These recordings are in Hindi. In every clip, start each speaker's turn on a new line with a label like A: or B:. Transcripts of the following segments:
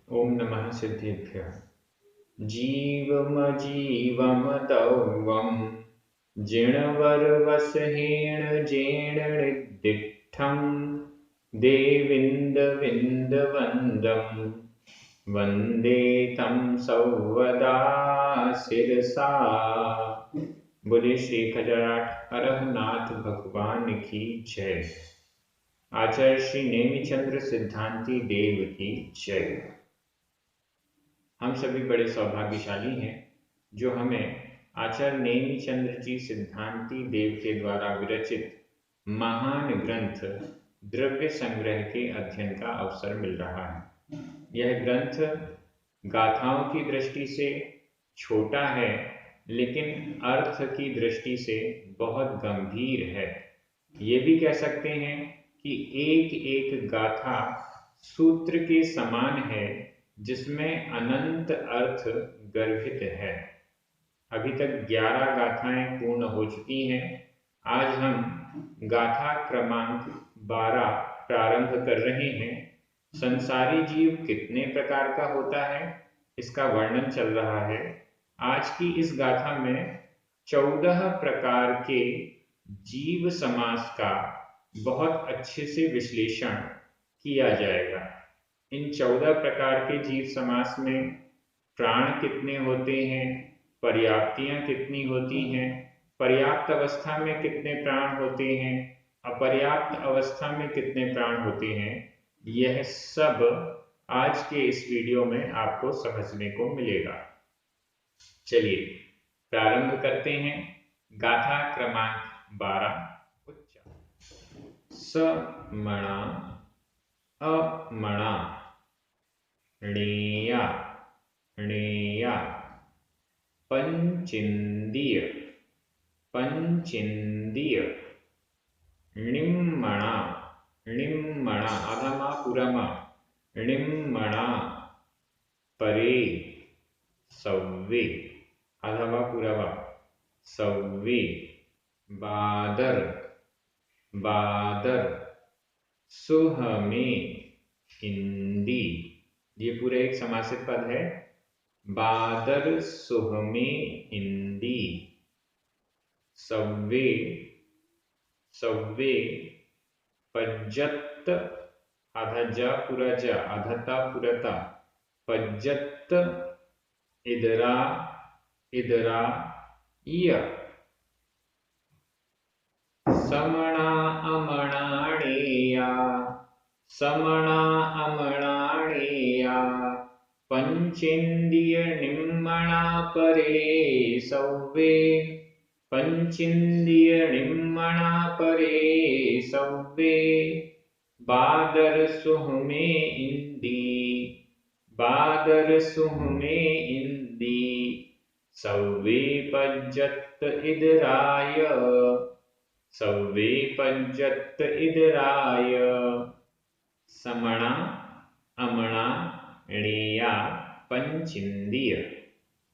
A: ओम नमः सिद्धेभ्यः। जीवमजीवम तौवम जिणवरवसहेण जेणनिदिष्ठं देविन्दविन्दवन्दं वन्दे तं सौवदा शिरसा। बोले श्री खजराट हरहनाथ भगवान की जय। आचार्य श्री नेमिचंद्र सिद्धांती देव की जय। हम सभी बड़े सौभाग्यशाली हैं जो हमें आचार्य नेमिचंद्र जी सिद्धांती देव के द्वारा विरचित महान ग्रंथ द्रव्य संग्रह के अध्ययन का अवसर मिल रहा है। यह ग्रंथ गाथाओं की दृष्टि से छोटा है, लेकिन अर्थ की दृष्टि से बहुत गंभीर है। ये भी कह सकते हैं कि एक एक गाथा सूत्र के समान है, जिसमें अनंत अर्थ गर्भित है। अभी तक 11 गाथाएं पूर्ण हो चुकी हैं। आज हम गाथा क्रमांक 12 प्रारंभ कर रहे हैं। संसारी जीव कितने प्रकार का होता है, इसका वर्णन चल रहा है। आज की इस गाथा में 14 प्रकार के जीव समास का बहुत अच्छे से विश्लेषण किया जाएगा। इन 14 प्रकार के जीव समास में प्राण कितने होते हैं, पर्याप्तियां कितनी होती हैं, पर्याप्त अवस्था में कितने प्राण होते हैं, अपर्याप्त अवस्था में कितने प्राण होते हैं, यह सब आज के इस वीडियो में आपको समझने को मिलेगा। चलिए प्रारंभ करते हैं। गाथा क्रमांक 12। समणा अमणा णेया णेया पंचिंदीय पंचिंदीय णिम्मणा णिम्मणा आधा मा पूरा मा णिम्मणा परे सव्वे आधा वा पूरा वा सव्वे बादर बादर सुहमे हिंदी। ये पूरा एक समासित पद है। बादर सुहमे हिंदी। सव्वे सव्वे पज्जत आधा जा पूरा जा आधा ता पूरा ता पज्जत इदरा इदरा इय समणा अमणाणेया समणा अमणाणेया पंचेन्द्रिय निम्मणा परे सव्वे पंचेन्द्रिय निम्मणा परे सव्वे बादर सुहमे इंदी बादर सुहमे इंदी सव्वे पज्जत इदराय सव्वे पज्जत इदराय। समणा अमणा णेया पंचेन्द्रिय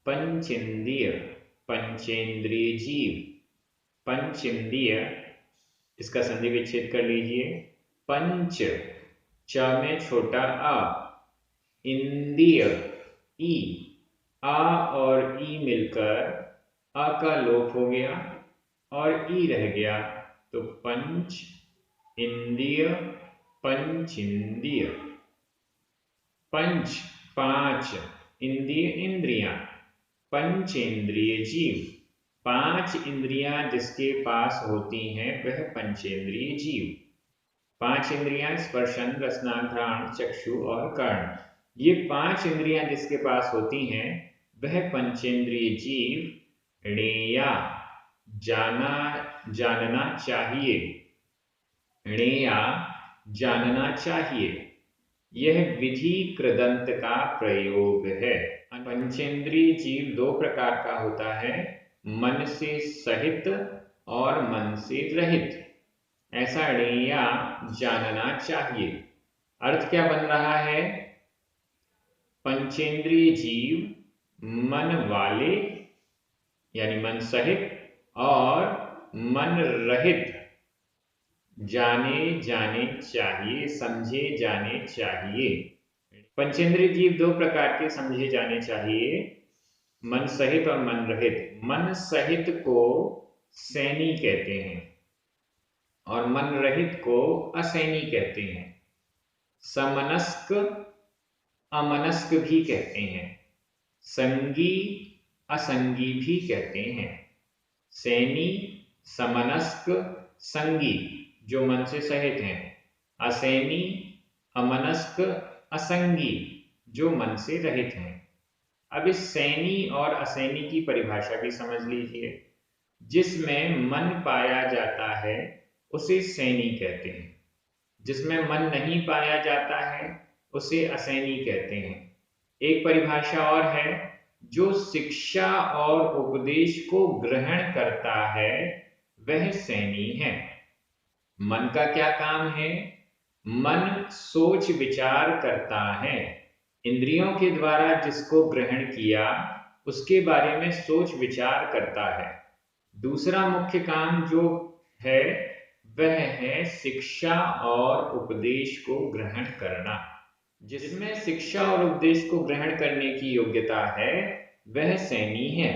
A: पंचेन्द्रिय पंचेंद्रिय जीव। पंचेन्द्रिय इसका संधि विच्छेद कर लीजिए। पंच च में छोटा अ, इंद्रिय ई, आ और ई मिलकर अ का लोप हो गया और ई रह गया, तो पंच इंद्रिय पंचेन्द्रिय। पंच पांच, इंद्रिय इंद्रियां, पंचेंद्रिय जीव। 5 इंद्रियां जिसके पास होती हैं वह पंचेंद्रिय जीव। 5 इंद्रियां स्पर्शन रसना घ्राण चक्षु और कर्ण। ये 5 इंद्रियां जिसके पास होती हैं वह पंचेंद्रिय जीव णेया जानना चाहिए। णेया जानना चाहिए, यह विधि कृदंत का प्रयोग है। पंचेंद्रिय जीव 2 प्रकार का होता है, मन से सहित और मन से रहित। ऐसा णेया जानना चाहिए। अर्थ क्या बन रहा है? पंचेंद्रिय जीव मन वाले यानी मन सहित और मन रहित जाने जाने चाहिए, समझे जाने चाहिए। पंचेंद्रिय जीव दो प्रकार के समझे जाने चाहिए, मन सहित और मन रहित। मन सहित को सैनी कहते हैं और मन रहित को असैनी कहते हैं। समनस्क अमनस्क भी कहते हैं, संगी असंगी भी कहते हैं। सैनी, समनस्क, संगी जो मन से सहित हैं, असैनी, अमनस्क, असंगी जो मन से रहित हैं। अब इस सैनी और असैनी की परिभाषा भी समझ लीजिए। जिसमें मन पाया जाता है उसे सैनी कहते हैं, जिसमें मन नहीं पाया जाता है उसे असैनी कहते हैं। एक परिभाषा और है, जो शिक्षा और उपदेश को ग्रहण करता है वह सैनी है। मन का क्या काम है? मन सोच विचार करता है। इंद्रियों के द्वारा जिसको ग्रहण किया उसके बारे में सोच विचार करता है। दूसरा मुख्य काम जो है वह है शिक्षा और उपदेश को ग्रहण करना। जिसमें शिक्षा और उपदेश को ग्रहण करने की योग्यता है वह सैनी है।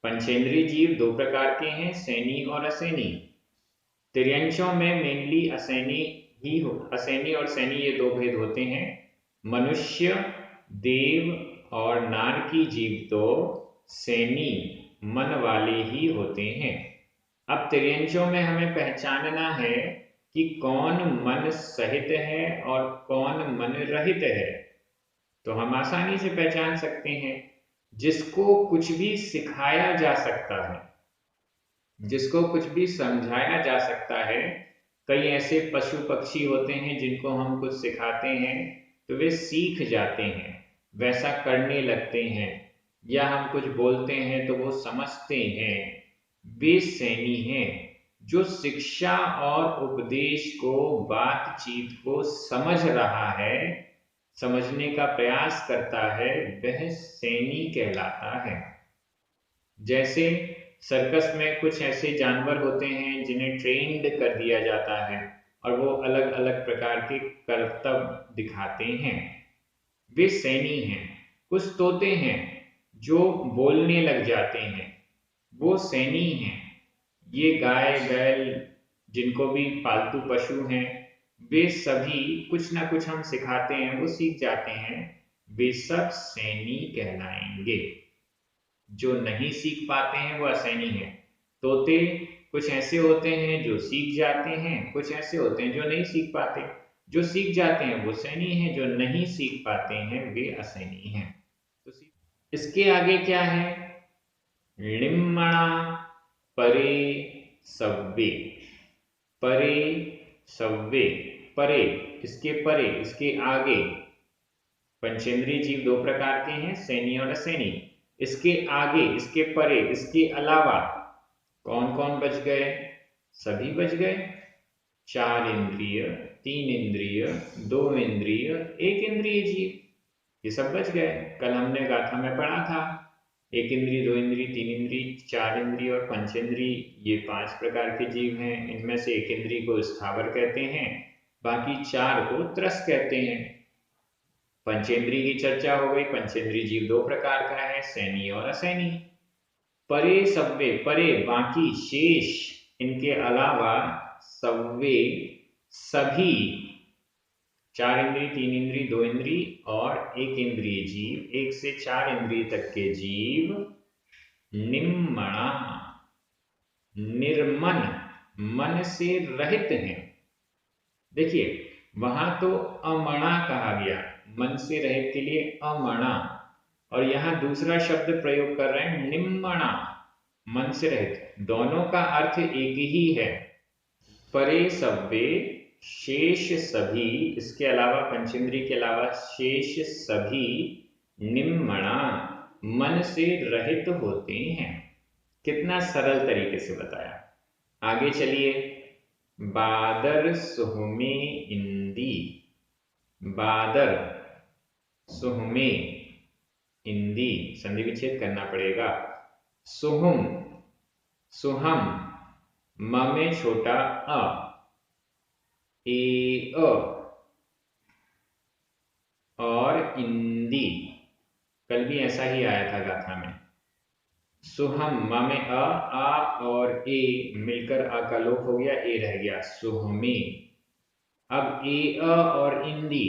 A: पंचेंद्रिय जीव दो प्रकार के हैं, सैनी और असैनी। तिर्यंचों में मेनली असैनी और सैनी ये दो भेद होते हैं। मनुष्य, देव और नारकी जीव तो सैनी मन वाले ही होते हैं। अब तिर्यंचों में हमें पहचानना है कि कौन मन सहित है और कौन मन रहित है। तो हम आसानी से पहचान सकते हैं। जिसको कुछ भी सिखाया जा सकता है, जिसको कुछ भी समझाया जा सकता है। कई ऐसे पशु पक्षी होते हैं जिनको हम कुछ सिखाते हैं तो वे सीख जाते हैं, वैसा करने लगते हैं, या हम कुछ बोलते हैं तो वो समझते हैं। वे सैनी हैं। जो शिक्षा और उपदेश को, बातचीत को समझ रहा है, समझने का प्रयास करता है, वह सैनी कहलाता है। जैसे सर्कस में कुछ ऐसे जानवर होते हैं जिन्हें ट्रेंड कर दिया जाता है और वो अलग अलग प्रकार के करतब दिखाते हैं, वे सैनी हैं। कुछ तोते हैं जो बोलने लग जाते हैं, वो सैनी हैं। ये गाय बैल जिनको भी पालतू पशु हैं, वे सभी कुछ ना कुछ हम सिखाते हैं, वो सीख जाते हैं, वे सब सैनी कहलाएंगे। जो नहीं सीख पाते हैं वो असैनी हैं। तोते कुछ ऐसे होते हैं जो सीख जाते हैं, कुछ ऐसे होते हैं जो नहीं सीख पाते। जो सीख जाते हैं वो सैनी हैं, जो नहीं सीख पाते हैं वे असैनी हैं। तो इसके आगे क्या है? लिम्मणा परे सव्वे। परे सव्वे, परे, इसके परे, इसके आगे। पंचेंद्रिय जीव दो प्रकार के हैं, सैनी और असैनी। इसके आगे, इसके परे, इसके अलावा कौन कौन बच गए? सभी बच गए। 4 इंद्रिय, 3 इंद्रिय, 2 इंद्रिय, 1 इंद्रिय जीव, ये सब बच गए। कल हमने गाथा में पढ़ा था 1 इंद्रिय, 2 इंद्रिय, 3 इंद्रिय, 4 इंद्रिय और पंचेंद्रिय, ये 5 प्रकार के जीव हैं। इनमें से 1 इंद्रिय को स्थावर कहते हैं, बाकी 4 को त्रस कहते हैं। पंचेंद्रिय की चर्चा हो गई। पंचेंद्रिय जीव दो प्रकार का है, सैनी और असैनी। परे सव्वे, परे बाकी शेष, इनके अलावा सव्वे सभी, 4 इंद्रिय, 3 इंद्रिय, 2 इंद्रिय और 1 इंद्रिय जीव, 1 से 4 इंद्रिय तक के जीव निम्मणा, निर्मन, मन से रहित हैं। देखिए वहां तो अमणा कहा गया, मन से रहित के लिए अमणा, और यहां दूसरा शब्द प्रयोग कर रहे हैं निम्मणा, मन से रहित। दोनों का अर्थ एक ही है। परे सव्वे, शेष सभी, इसके अलावा पंचेंद्रिय के अलावा शेष सभी निम्मणा, मन से रहित होते हैं। कितना सरल तरीके से बताया। आगे चलिए। बादर सुहमे इंदी। बादर सुहमे इंदी, संधि विच्छेद करना पड़ेगा। सुहुम, सुहम, म में छोटा अ, ए अ, और इंदी, कल भी ऐसा ही आया था गाथा में। सुहम, म में आ और ए मिलकर आ का लोप हो गया, ए रह गया, सुहमी। अब ए और इंदी,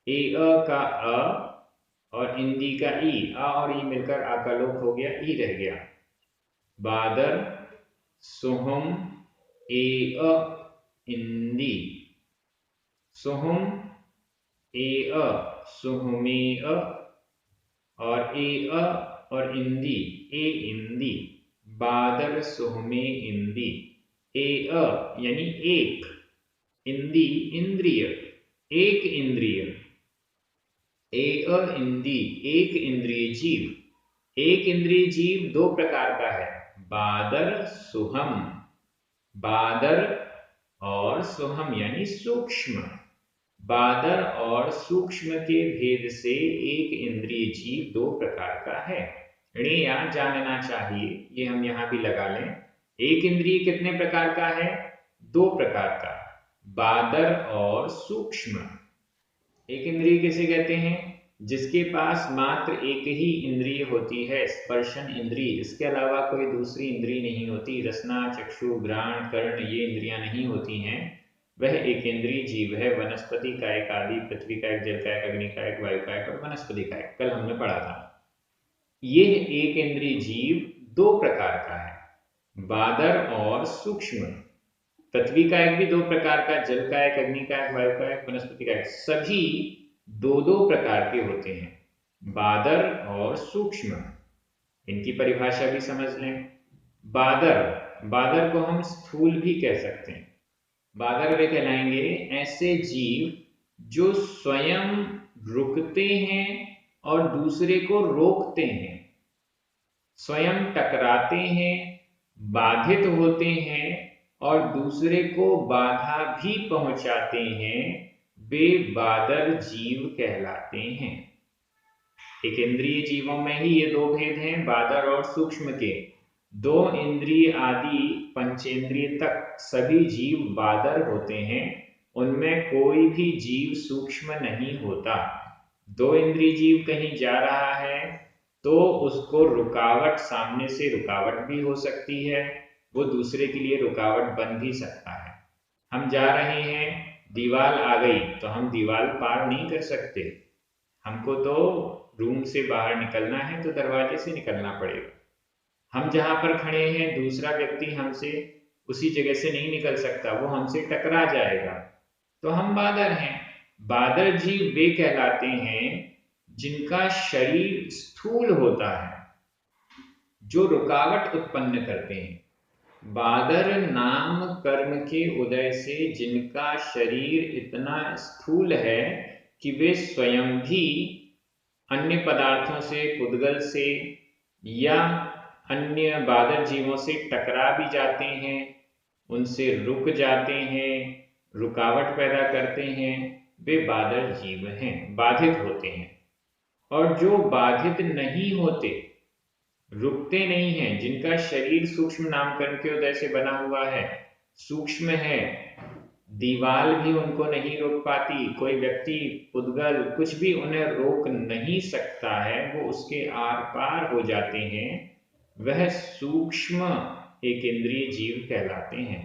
A: ए का अ और इंदी का ई, आ और ई मिलकर आ का लोप हो गया, ई रह गया। बादर, सुहम, ए इंदी, सुहम, ए सुहमे और ए और इंदी, ए इंदी। बादर, सुहमे, इंदी। ए यानी एक, इंदी इंद्रिय, एक इंद्रिय। ए इंदी, एक इंद्रिय जीव। एक इंद्रिय जीव दो प्रकार का है, बादर, सुहम। बादर और सुहम यानी सूक्ष्म। बादर और सूक्ष्म के भेद से एक इंद्रिय जीव दो प्रकार का है। या जानना चाहिए, ये हम यहां भी लगा लें। एक इंद्रिय कितने प्रकार का है? दो प्रकार का, बादर और सूक्ष्म। एक इंद्रिय किसे कहते हैं? जिसके पास मात्र एक ही इंद्रिय होती है, स्पर्शन इंद्रिय, इसके अलावा कोई दूसरी इंद्रिय नहीं होती। रसना, चक्षु, घ्राण, कर्ण, ये इंद्रियां नहीं होती हैं, वह एक इंद्रिय जीव है। वनस्पति कायक आदि, पृथ्वी कायक, जल कायक, अग्नि कायक, वायु कायक और वनस्पति कायक, कल हमने पढ़ा था। यह एक इंद्रिय जीव दो प्रकार का है, बादर और सूक्ष्म। पृथ्वी कायक भी दो प्रकार का, जल कायक, अग्नि कायक, वायु कायक, वनस्पति कायक, सभी दो दो प्रकार के होते हैं, बादर और सूक्ष्म। इनकी परिभाषा भी समझ लें। बादर, बादर को हम स्थूल भी कह सकते हैं। बादर वे कहलाएंगे ऐसे जीव जो स्वयं रुकते हैं और दूसरे को रोकते हैं, स्वयं टकराते हैं, बाधित होते हैं और दूसरे को बाधा भी पहुंचाते हैं, वे बादर जीव कहलाते हैं। एक इंद्रिय जीवों में ही ये दो भेद हैं, बादर और सूक्ष्म के। दो इंद्रिय आदि पंचेंद्रिय तक सभी जीव बादर होते हैं, उनमें कोई भी जीव सूक्ष्म नहीं होता। दो इंद्रिय जीव कहीं जा रहा है तो उसको रुकावट, सामने से रुकावट भी हो सकती है, वो दूसरे के लिए रुकावट बन भी सकता है। हम जा रहे हैं, दीवार आ गई तो हम दीवार पार नहीं कर सकते, हमको तो रूम से बाहर निकलना है तो दरवाजे से निकलना पड़ेगा। हम जहां पर खड़े हैं, दूसरा व्यक्ति हमसे उसी जगह से नहीं निकल सकता, वो हमसे टकरा जाएगा, तो हम बादर हैं। बादर जीव वे कहलाते हैं जिनका शरीर स्थूल होता है, जो रुकावट उत्पन्न करते हैं। बादर नाम कर्म के उदय से जिनका शरीर इतना स्थूल है कि वे स्वयं भी अन्य पदार्थों से, पुद्गल से या अन्य बादर जीवों से टकरा भी जाते हैं, उनसे रुक जाते हैं, रुकावट पैदा करते हैं, वे बादर जीव हैं, बाधित होते हैं। और जो बाधित नहीं होते, रुकते नहीं हैं, जिनका शरीर सूक्ष्म नामकरण के उदय से बना हुआ है, सूक्ष्म है, दीवाल भी उनको नहीं रोक पाती, कोई व्यक्ति, पुद्गल, कुछ भी उन्हें रोक नहीं सकता है, वो उसके आर पार हो जाते हैं, वह सूक्ष्म एक इंद्रिय जीव कहलाते हैं।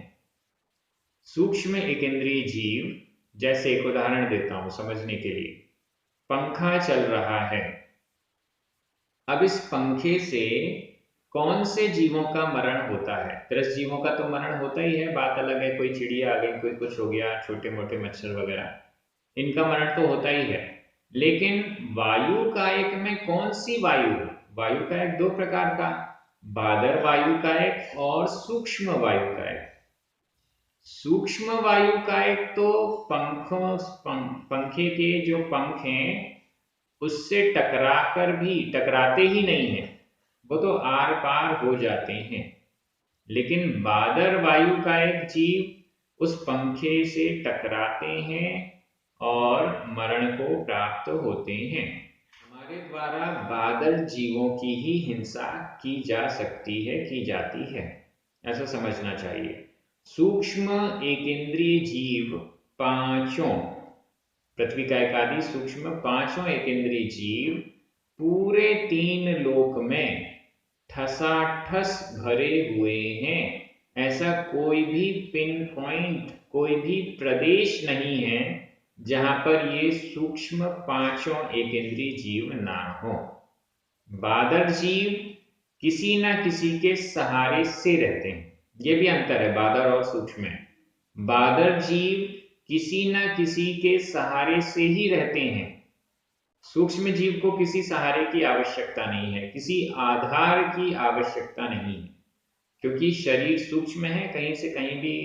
A: सूक्ष्म एक इंद्रिय जीव, जैसे एक उदाहरण देता हूं समझने के लिए। पंखा चल रहा है, अब इस पंखे से कौन से जीवों का मरण होता है? त्रस्त जीवों का तो मरण होता ही है, बात अलग है, कोई चिड़िया आ गई, कोई कुछ हो गया, छोटे मोटे मच्छर वगैरह, इनका मरण तो होता ही है। लेकिन वायु कायक में कौन सी वायु? वायु कायक दो प्रकार का, बादर वायु कायक और सूक्ष्म वायु कायक। सूक्ष्म वायु कायक तो पंखे के जो पंख हैं उससे टकराते ही नहीं है, वो तो आर पार हो जाते हैं। लेकिन बादर वायु का एक जीव उस पंखे से टकराते हैं और मरण को प्राप्त होते हैं। हमारे द्वारा बादर जीवों की ही हिंसा की जा सकती है, की जाती है, ऐसा समझना चाहिए। सूक्ष्म एक इंद्रिय जीव पांचों पृथ्वी का एक आदि सूक्ष्म पांचों एकेंद्रीय जीव पूरे 3 लोक में ठसाठस भरे हुए हैं। ऐसा कोई भी पिन पॉइंट, कोई भी प्रदेश नहीं है जहां पर ये सूक्ष्म पांचों एकेंद्रीय जीव ना हो। बादर जीव किसी ना किसी के सहारे से रहते हैं, ये भी अंतर है बादर और सूक्ष्म में। बादर जीव किसी न किसी के सहारे से ही रहते हैं। सूक्ष्म जीव को किसी सहारे की आवश्यकता नहीं है, किसी आधार की आवश्यकता नहीं है, क्योंकि शरीर सूक्ष्म है, कहीं से कहीं भी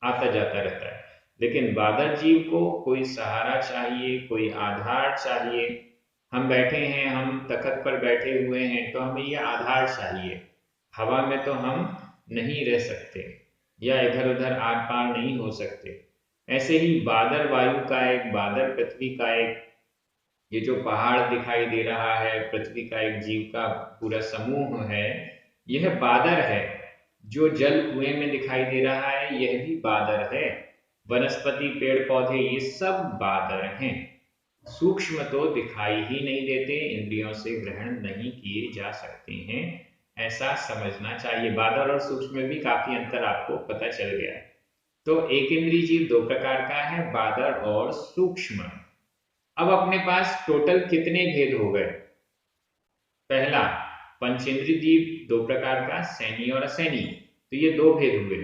A: आता जाता रहता है। लेकिन बादर जीव को कोई सहारा चाहिए, कोई आधार चाहिए। हम बैठे हैं, हम तखत पर बैठे हुए हैं, तो हमें यह आधार चाहिए। हवा में तो हम नहीं रह सकते या इधर उधर आर पार नहीं हो सकते। ऐसे ही बादर वायु का एक, बादर पृथ्वी का एक, ये जो पहाड़ दिखाई दे रहा है, पृथ्वी का एक जीव का पूरा समूह है, यह बादर है। जो जल कुएं में दिखाई दे रहा है, यह भी बादर है। वनस्पति, पेड़ पौधे, ये सब बादर हैं। सूक्ष्म तो दिखाई ही नहीं देते, इंद्रियों से ग्रहण नहीं किए जा सकते हैं, ऐसा समझना चाहिए। बादर और सूक्ष्म में भी काफी अंतर आपको पता चल गया है। तो एक इंद्रिय जीव 2 प्रकार का है, बादर और सूक्ष्म। अब अपने पास टोटल कितने भेद हो गए? पहला, पंचेंद्रिय जीव 2 प्रकार का, सैनी और असैनी, तो ये 2 भेद हुए।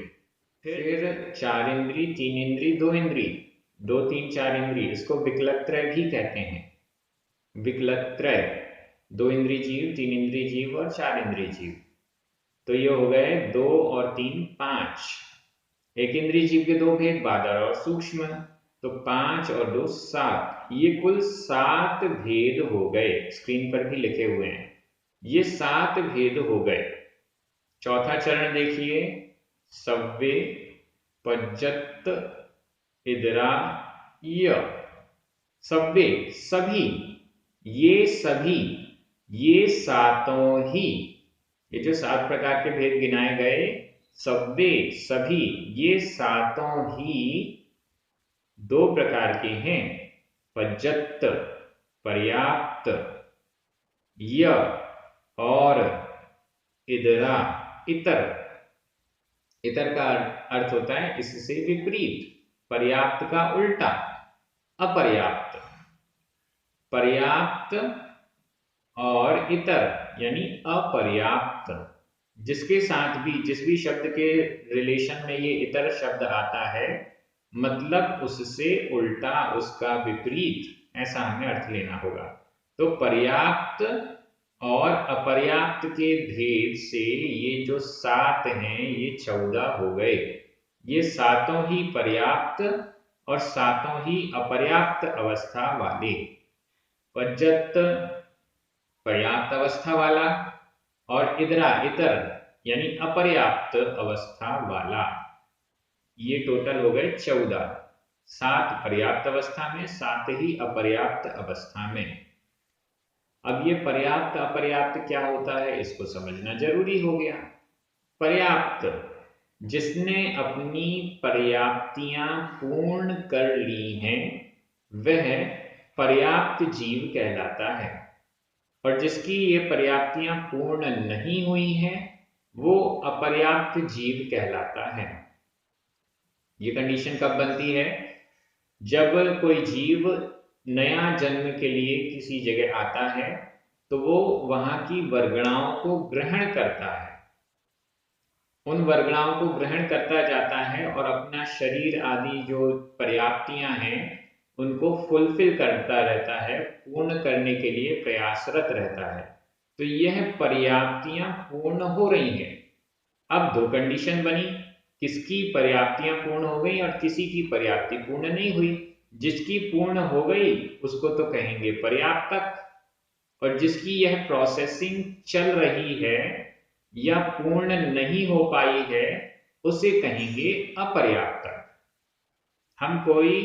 A: फिर 4 इंद्रिय, 3 इंद्रिय, 2 इंद्रिय, 2, 3, 4 इंद्रिय, इसको विकलत्रय भी कहते हैं। विकलत्रय, 2 इंद्रिय जीव, 3 इंद्रिय जीव और 4 इंद्रिय जीव। तो ये हो गए 2 और 3 5। एक इंद्रिय जीव के 2 भेद, बादर और सूक्ष्म, तो 5 और 2 7। ये कुल 7 भेद हो गए, स्क्रीन पर भी लिखे हुए हैं। ये 7 भेद हो गए। चौथा चरण देखिए, सव्वे, पज्जत, इदरा, य। सव्वे, सभी, ये सभी, ये सातों ही, ये जो 7 प्रकार के भेद गिनाए गए, सव्वे, सभी, ये सातों ही 2 प्रकार के हैं। पज्जत, पर्याप्त, य और इदरा, इतर। इतर का अर्थ होता है इससे विपरीत, पर्याप्त का उल्टा, अपर्याप्त। पर्याप्त और इतर यानी अपर्याप्त, जिसके साथ भी, जिस भी शब्द के रिलेशन में ये इतर शब्द आता है, मतलब उससे उल्टा, उसका विपरीत, ऐसा हमें अर्थ लेना होगा। तो पर्याप्त और अपर्याप्त के भेद से ये जो 7 हैं, ये 14 हो गए। ये सातों ही पर्याप्त और सातों ही अपर्याप्त अवस्था वाले। पज्जत, पर्याप्त अवस्था वाला, और इदरा, इतर यानी अपर्याप्त अवस्था वाला। ये टोटल हो गए 14। 7 पर्याप्त अवस्था में, 7 ही अपर्याप्त अवस्था में। अब ये पर्याप्त अपर्याप्त क्या होता है, इसको समझना जरूरी हो गया। पर्याप्त, जिसने अपनी पर्याप्तियां पूर्ण कर ली हैं, वह पर्याप्त जीव कहलाता है। और जिसकी ये पर्याप्तियां पूर्ण नहीं हुई हैं, वो अपर्याप्त जीव कहलाता है। ये कंडीशन कब बनती है? जब कोई जीव नया जन्म के लिए किसी जगह आता है, तो वो वहां की वर्गणाओं को ग्रहण करता है, उन वर्गणाओं को ग्रहण करता जाता है और अपना शरीर आदि जो पर्याप्तियां हैं, उनको फुलफिल करता रहता है, पूर्ण करने के लिए प्रयासरत रहता है। तो यह पर्याप्तियां पूर्ण हो रही हैं। अब 2 कंडीशन बनी, किसकी पर्याप्तियां पूर्ण हो गई और किसी की पर्याप्ति पूर्ण नहीं हुई। जिसकी पूर्ण हो गई उसको तो कहेंगे पर्याप्तक, और जिसकी यह प्रोसेसिंग चल रही है या पूर्ण नहीं हो पाई है, उसे कहेंगे अपर्याप्तक। हम कोई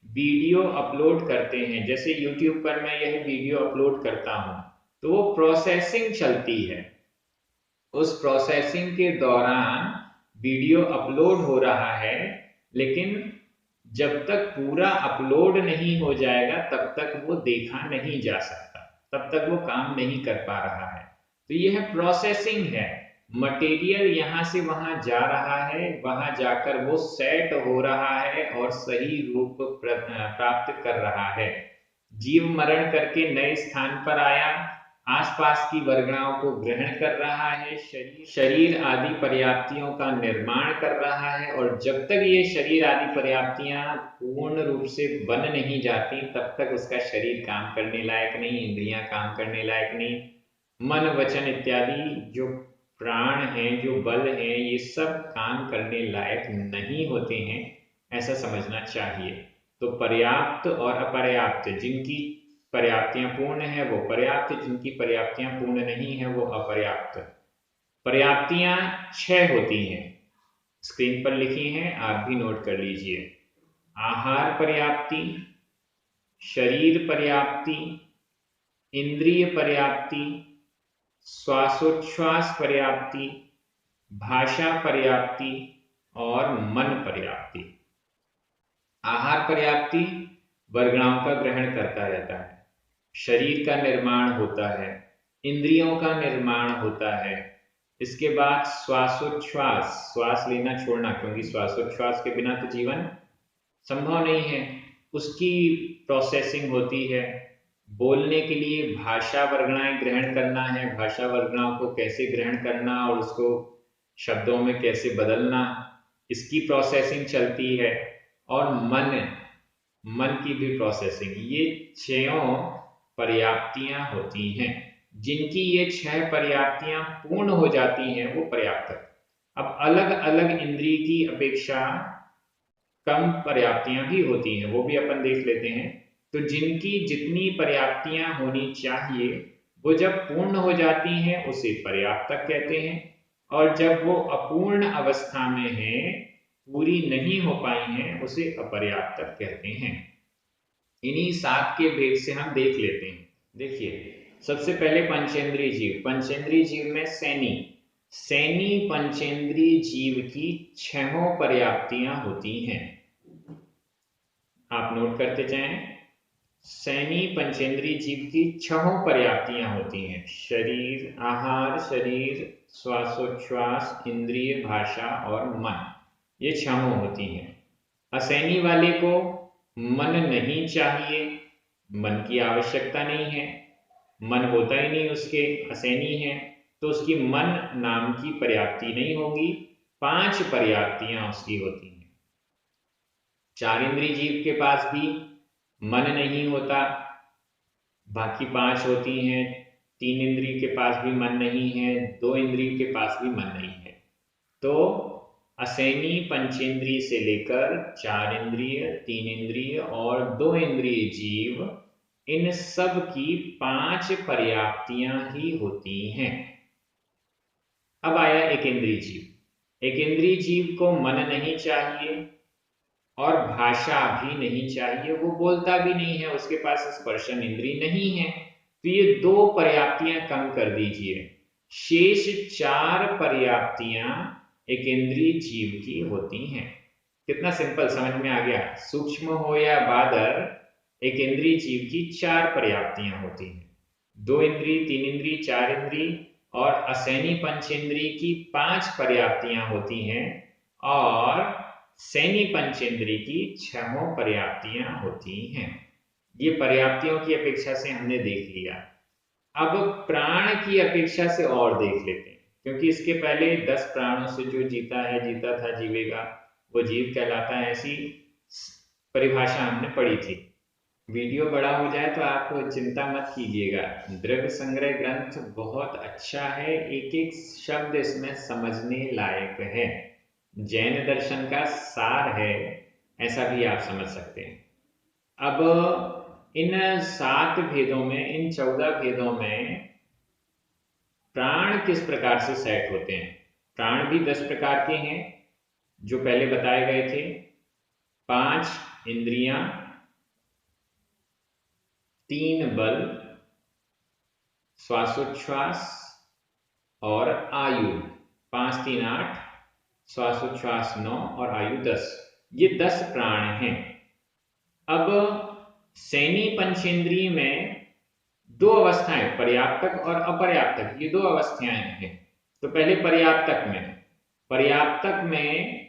A: वीडियो अपलोड करते हैं, जैसे YouTube पर मैं यह वीडियो अपलोड करता हूं, तो वो प्रोसेसिंग चलती है। उस प्रोसेसिंग के दौरान वीडियो अपलोड हो रहा है, लेकिन जब तक पूरा अपलोड नहीं हो जाएगा तब तक वो देखा नहीं जा सकता, तब तक वो काम नहीं कर पा रहा है। तो यह प्रोसेसिंग है, मटेरियल यहाँ से वहां जा रहा है, वहां जाकर वो सेट हो रहा है और सही रूप प्राप्त कर रहा है। जीव मरण करके नए स्थान पर आया, आसपास की वर्गणाओं को ग्रहण कर रहा है, शरीर आदि पर्याप्तियों का निर्माण कर रहा है, और जब तक ये शरीर आदि पर्याप्तियां पूर्ण रूप से बन नहीं जाती तब तक उसका शरीर काम करने लायक नहीं, इंद्रियां काम करने लायक नहीं, मन वचन इत्यादि जो प्राण हैं, जो बल हैं, ये सब काम करने लायक नहीं होते हैं, ऐसा समझना चाहिए। तो पर्याप्त और अपर्याप्त, जिनकी पर्याप्तियां पूर्ण है वो पर्याप्त, जिनकी पर्याप्तियां पूर्ण नहीं है वो अपर्याप्त। पर्याप्तियां 6 होती हैं, स्क्रीन पर लिखी हैं, आप भी नोट कर लीजिए। आहार पर्याप्ति, शरीर पर्याप्ति, इंद्रिय पर्याप्ति, श्वासोच्छ्वास पर्याप्ति, भाषा पर्याप्ति और मन पर्याप्ति। आहार पर्याप्ति वर्गणाओं का ग्रहण करता रहता है, शरीर का निर्माण होता है, इंद्रियों का निर्माण होता है, इसके बाद श्वासोच्छ्वास, श्वास लेना छोड़ना, क्योंकि श्वासोच्छ्वास के बिना तो जीवन संभव नहीं है, उसकी प्रोसेसिंग होती है। बोलने के लिए भाषा वर्गणाएं ग्रहण करना है, भाषा वर्गणाओं को कैसे ग्रहण करना और उसको शब्दों में कैसे बदलना, इसकी प्रोसेसिंग चलती है। और मन की भी प्रोसेसिंग, ये 6 पर्याप्तियां होती हैं। जिनकी ये 6 पर्याप्तियां पूर्ण हो जाती हैं वो पर्याप्त। अब अलग अलग इंद्रिय की अपेक्षा कम पर्याप्तियां भी होती हैं, वो भी अपन देख लेते हैं। तो जिनकी जितनी पर्याप्तियां होनी चाहिए वो जब पूर्ण हो जाती हैं उसे पर्याप्त कहते हैं, और जब वो अपूर्ण अवस्था में है, पूरी नहीं हो पाई हैं, उसे अपर्याप्त कहते हैं। इन्हीं 7 के भेद से हम देख लेते हैं। देखिए, सबसे पहले पंचेंद्रीय जीव। पंचेंद्रीय जीव में सैनी पंचेंद्रीय जीव की 6 पर्याप्तियां होती हैं, आप नोट करते जाएं। सैनी पंचेंद्रीय जीव की 6 पर्याप्तियां होती हैं, शरीर, आहार, शरीर, श्वासोच्छ्वास, इंद्रिय, भाषा और मन, ये 6 होती हैं। असैनी वाले को मन नहीं चाहिए, मन की आवश्यकता नहीं है, मन होता ही नहीं उसके, असैनी है, तो उसकी मन नाम की पर्याप्ति नहीं होगी, 5 पर्याप्तियां उसकी होती हैं। 4 इंद्रिय जीव के पास भी मन नहीं होता, बाकी 5 होती हैं। 3 इंद्रिय के पास भी मन नहीं है, 2 इंद्रिय के पास भी मन नहीं है। तो असैनी पंचेंद्रिय से लेकर 4 इंद्रिय, 3 इंद्रिय और 2 इंद्रिय जीव, इन सब की 5 पर्याप्तियां ही होती हैं। अब आया एक इंद्रिय जीव। एक इंद्रिय जीव को मन नहीं चाहिए और भाषा भी नहीं चाहिए, वो बोलता भी नहीं है, उसके पास स्पर्शन इंद्रिय नहीं है, तो ये 2 पर्याप्तियां कम कर दीजिए, शेष 4 पर्याप्तियां एक इंद्रिय जीव की होती हैं। कितना सिंपल, समझ में आ गया। सूक्ष्म हो या बादर, एक इंद्रिय जीव की 4 पर्याप्तियां होती हैं, 2 इंद्रिय, 3 इंद्रिय, 4 इंद्रिय और असैनी पंचेंद्रिय की 5 पर्याप्तियां होती हैं, और सैनी पंचेंद्रिय की 6 पर्याप्तियां होती हैं। ये पर्याप्तियों की अपेक्षा से हमने देख लिया। अब प्राण की अपेक्षा से और देख लेते हैं, क्योंकि इसके पहले 10 प्राणों से जो जीता है, जीता था, जीवेगा, वो जीव कहलाता है, ऐसी परिभाषा हमने पढ़ी थी। वीडियो बड़ा हो जाए तो आप चिंता मत कीजिएगा, द्रव्य संग्रह ग्रंथ बहुत अच्छा है, एक एक शब्द इसमें समझने लायक है, जैन दर्शन का सार है, ऐसा भी आप समझ सकते हैं। अब इन 7 भेदों में, इन 14 भेदों में प्राण किस प्रकार से सेट होते हैं। प्राण भी 10 प्रकार के हैं जो पहले बताए गए थे, 5 इंद्रियां, 3 बल, श्वासोच्छ्वास और आयु, 5 3 8, श्वासोच्छ्वास 9 और आयु 10। ये 10 प्राण हैं। अब सैनी पंचेंद्रिय में दो अवस्थाएं, पर्याप्तक और अपर्याप्तक, ये दो अवस्थाएं हैं। तो पहले पर्याप्तक में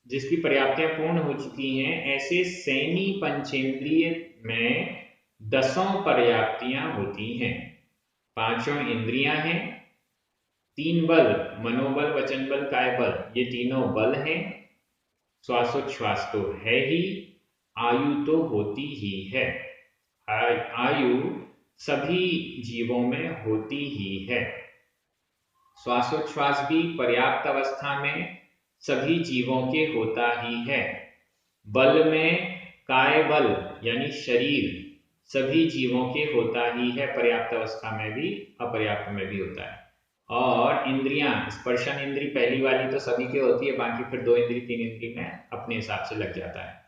A: जिसकी पर्याप्तियां पूर्ण हो चुकी हैं, ऐसे सैनी पंचेंद्रिय में 10 पर्याप्तियां होती हैं। 5 इंद्रियां हैं, 3 बल, मनोबल, वचन बल, काय बल, ये तीनों बल हैं। श्वासोच्छ्वास तो है ही, आयु तो होती ही है। आयु सभी जीवों में होती ही है। श्वासोच्छ्वास भी पर्याप्त अवस्था में सभी जीवों के होता ही है। बल में काय बल यानी शरीर सभी जीवों के होता ही है, पर्याप्त अवस्था में भी अपर्याप्त में भी होता है। और इंद्रियां, स्पर्शन इंद्री पहली वाली तो सभी के होती है, बाकी फिर 2 इंद्री 3 इंद्री में अपने हिसाब से लग जाता है।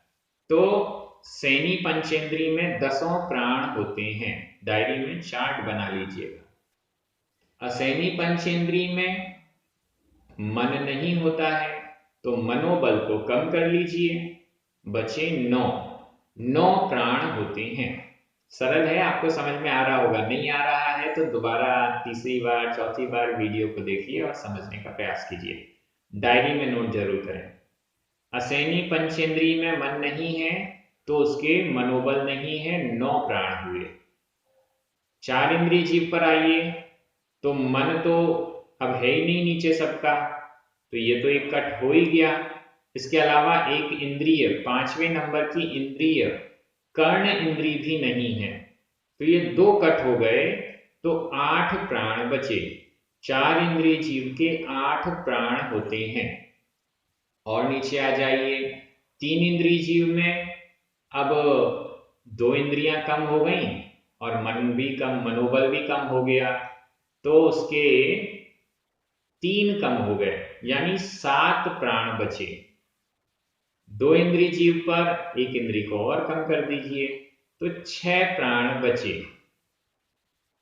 A: तो सैनी पंचेंद्री में 10 प्राण होते हैं। डायरी में चार्ट बना लीजिएगा। असैनी पंचेंद्री में मन नहीं होता है, तो मनोबल को कम कर लीजिए, बचे 9 प्राण होते हैं। सरल है, आपको समझ में आ रहा होगा। नहीं आ रहा है तो दोबारा तीसरी बार चौथी बार वीडियो को देखिए और समझने का प्रयास कीजिए। डायरी में नोट जरूर करें। असैनी पंचेंद्रिय में मन नहीं है तो उसके मनोबल नहीं है, 9 प्राण हुए। 4 इंद्रिय जीव पर आइए, तो मन तो अब है ही नहीं नीचे सबका, तो ये तो एक कट हो ही गया। इसके अलावा एक इंद्रिय, 5वें नंबर की इंद्रिय कर्ण इंद्रिय भी नहीं है, तो ये 2 कट हो गए, तो 8 प्राण बचे। 4 इंद्रिय जीव के 8 प्राण होते हैं। और नीचे आ जाइए, 3 इंद्रिय जीव में अब 2 इंद्रियां कम हो गई और मन भी कम, मनोबल भी कम हो गया, तो उसके 3 कम हो गए, यानी 7 प्राण बचे। 2 इंद्रिय जीव पर 1 इंद्रिय को और कम कर दीजिए, तो 6 प्राण बचे।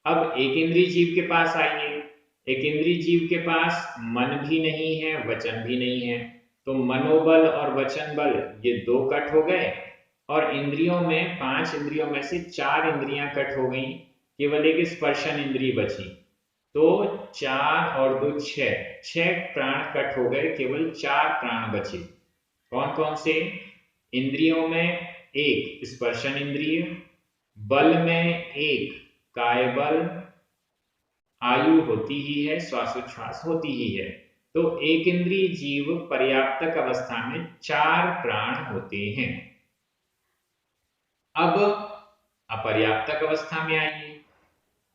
A: अब 1 इंद्रिय जीव के पास आइए। 1 इंद्रिय जीव के पास मन भी नहीं है, वचन भी नहीं है, तो मनोबल और वचन बल ये 2 कट हो गए, और इंद्रियों में 5 इंद्रियों में से 4 इंद्रियां कट हो गई, केवल एक स्पर्शन इंद्रिय बची, तो 4 और 2 6 प्राण कट हो गए, केवल 4 प्राण बचे। कौन कौन से? इंद्रियों में 1 स्पर्शन इंद्रिय, बल में 1 काय बल, आयु होती ही है, श्वासोच्छ्वास होती ही है, तो एक इंद्रिय जीव पर्याप्तक अवस्था में 4 प्राण होते हैं। अब अपर्याप्तक अवस्था में आइए।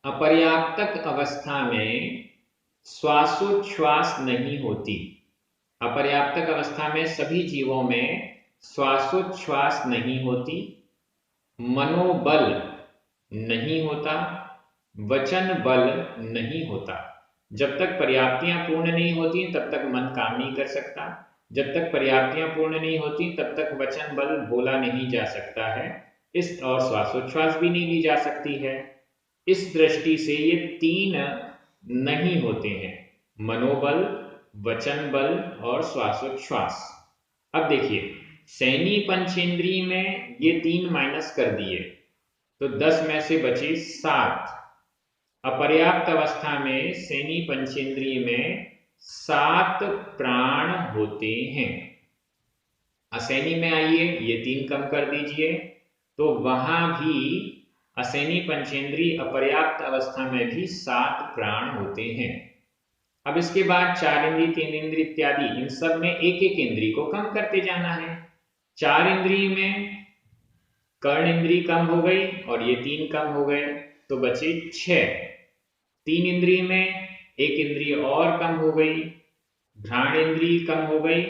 A: अपर्याप्तक अवस्था में श्वासोच्छ्वास नहीं होती। अपर्याप्तक अवस्था में सभी जीवों में श्वासोच्छ्वास नहीं होती, मनोबल नहीं होता, वचन बल नहीं होता। जब तक पर्याप्तियां पूर्ण नहीं होती तब तक मन काम नहीं कर सकता, जब तक पर्याप्तियां पूर्ण नहीं होती तब तक वचन बल बोला नहीं जा सकता है, इस और श्वासोच्छ्वास भी नहीं ली जा सकती है। इस दृष्टि से ये 3 नहीं होते हैं, मनोबल, वचन बल और श्वासोच्छ्वास। अब देखिए, सैनी पंचेंद्रिय में ये 3 माइनस कर दिए, तो 10 में से बचे 7। अपर्याप्त अवस्था में सैनी पंचेंद्रिय में 7 प्राण होते हैं। असैनी में आइए, ये 3 कम कर दीजिए, तो वहां भी असैनी पंचेंद्रिय अपर्याप्त अवस्था में भी 7 प्राण होते हैं। अब इसके बाद 4 इंद्रिय, 3 इंद्रिय इत्यादि, इन सब में एक एक इंद्रिय को कम करते जाना है। 4 इंद्रिय में कर्ण इंद्रिय कम हो गई और ये 3 कम हो गए, तो बचे 6। 3 इंद्रिय में एक इंद्रिय और कम हो गई, घ्राण इंद्रिय कम हो गई,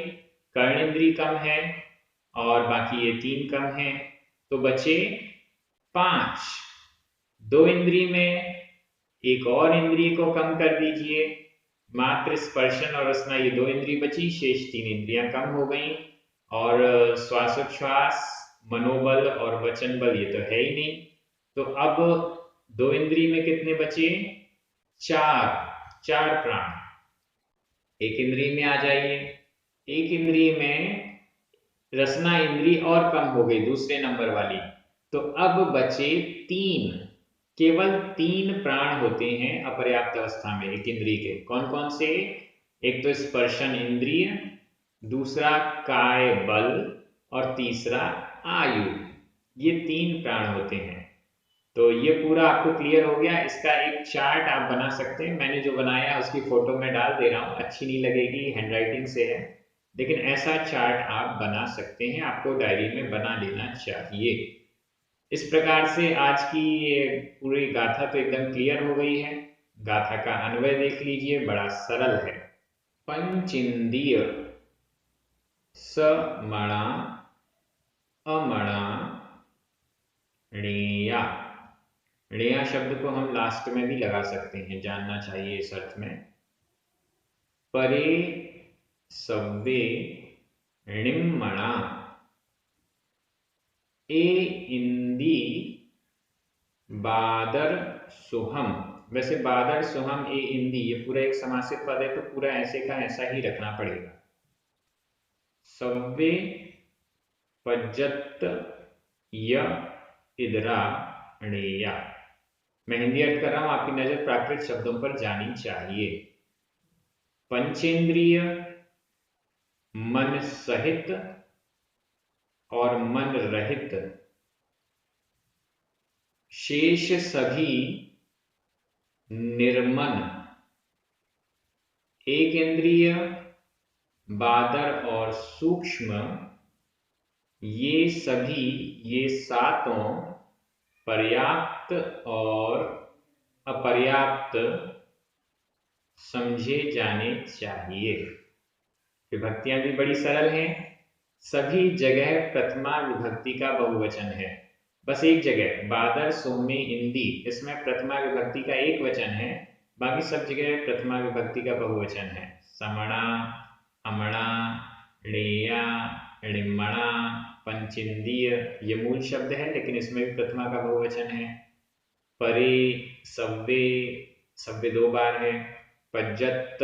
A: कर्ण इंद्रिय कम है और बाकी ये 3 कम है, तो बचे 5। 2 इंद्रिय में एक और इंद्रिय को कम कर दीजिए, मात्र स्पर्शन और रसना, ये 2 इंद्रिय बची, शेष 3 इंद्रियां कम हो गई, और श्वासोच्छ्वास, मनोबल और वचन बल ये तो है ही नहीं, तो अब 2 इंद्रिय में कितने बचे? 4 प्राण। एक इंद्रिय में आ जाइए। एक इंद्रिय में रसना इंद्री और कम हो गई दूसरे नंबर वाली। तो अब बचे 3, केवल 3 प्राण होते हैं अपर्याप्त अवस्था में एक इंद्रिय के। कौन कौन से? एक तो स्पर्शन इंद्रिय, दूसरा काय बल और तीसरा आयु। ये 3 प्राण होते हैं। तो ये पूरा आपको क्लियर हो गया। इसका एक चार्ट आप बना सकते हैं, मैंने जो बनाया उसकी फोटो में डाल दे रहा हूँ। अच्छी नहीं लगेगी, हैंडराइटिंग से है, लेकिन ऐसा चार्ट आप बना सकते हैं, आपको डायरी में बना लेना चाहिए। इस प्रकार से आज की ये पूरी गाथा तो एकदम क्लियर हो गई है। गाथा का अन्वय देख लीजिए, बड़ा सरल है। पंचिंदीय समणा अमणा णेया। णेया शब्द को हम लास्ट में भी लगा सकते हैं, जानना चाहिए इस अर्थ में। परे सव्वे णिम्मणा ए इंदी बादर सुहम। वैसे बादर सुहम ए इंदी ये पूरा एक समासित पद है, तो पूरा ऐसे का ऐसा ही रखना पड़ेगा। सव्वे पज्जत य इदरा णेया। मैं हिंदी अर्थ कर रहा हूं, आपकी नजर प्राकृत शब्दों पर जानी चाहिए। पंचेंद्रिय, मन सहित और मन रहित शेष सभी निर्मन, एक इंद्रिय, बादर और सूक्ष्म, ये सभी, ये सातों पर्याप्त और अपर्याप्त समझे जाने चाहिए। विभक्तियां भी बड़ी सरल हैं। सभी जगह प्रथमा विभक्ति का बहुवचन है। बस एक जगह बादर सोमे इंदी, इसमें प्रथमा विभक्ति का एक वचन है, बाकी सब जगह प्रथमा विभक्ति का बहुवचन है। समणा, अमणा, णेया, णिम्मणा, पंचिंदीय ये मूल शब्द है, लेकिन इसमें भी प्रथमा का बहुवचन है। परे, सव्वे, सव्वे 2 बार है। पज्जत,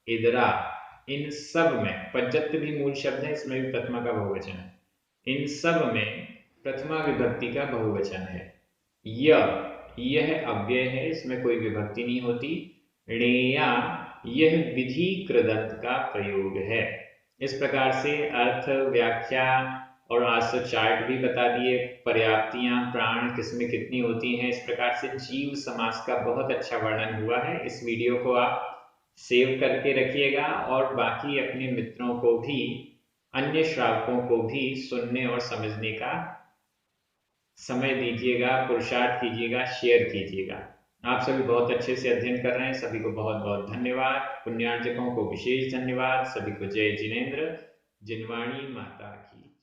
A: इदरा, इन सब में, पज्जत भी मूल शब्द है, इसमें भी प्रथमा का बहुवचन है। इन सब में प्रथमा विभक्ति का बहुवचन है। यह अव्यय है, इसमें कोई विभक्ति नहीं होती। णेया, यह विधि कृदंत का प्रयोग है। इस प्रकार से अर्थ, व्याख्या और आज तो चार्ट भी बता दिए, पर्याप्तियां, प्राण किसमें कितनी होती हैं। इस प्रकार से जीव समास का बहुत अच्छा वर्णन हुआ है। इस वीडियो को आप सेव करके रखिएगा और बाकी अपने मित्रों को भी, अन्य श्रावकों को भी सुनने और समझने का समय दीजिएगा, पुरुषार्थ कीजिएगा, शेयर कीजिएगा। आप सभी बहुत अच्छे से अध्ययन कर रहे हैं, सभी को बहुत बहुत धन्यवाद। पुण्यार्जकों को विशेष धन्यवाद। सभी को जय जिनेन्द्र। जिनवाणी माता की।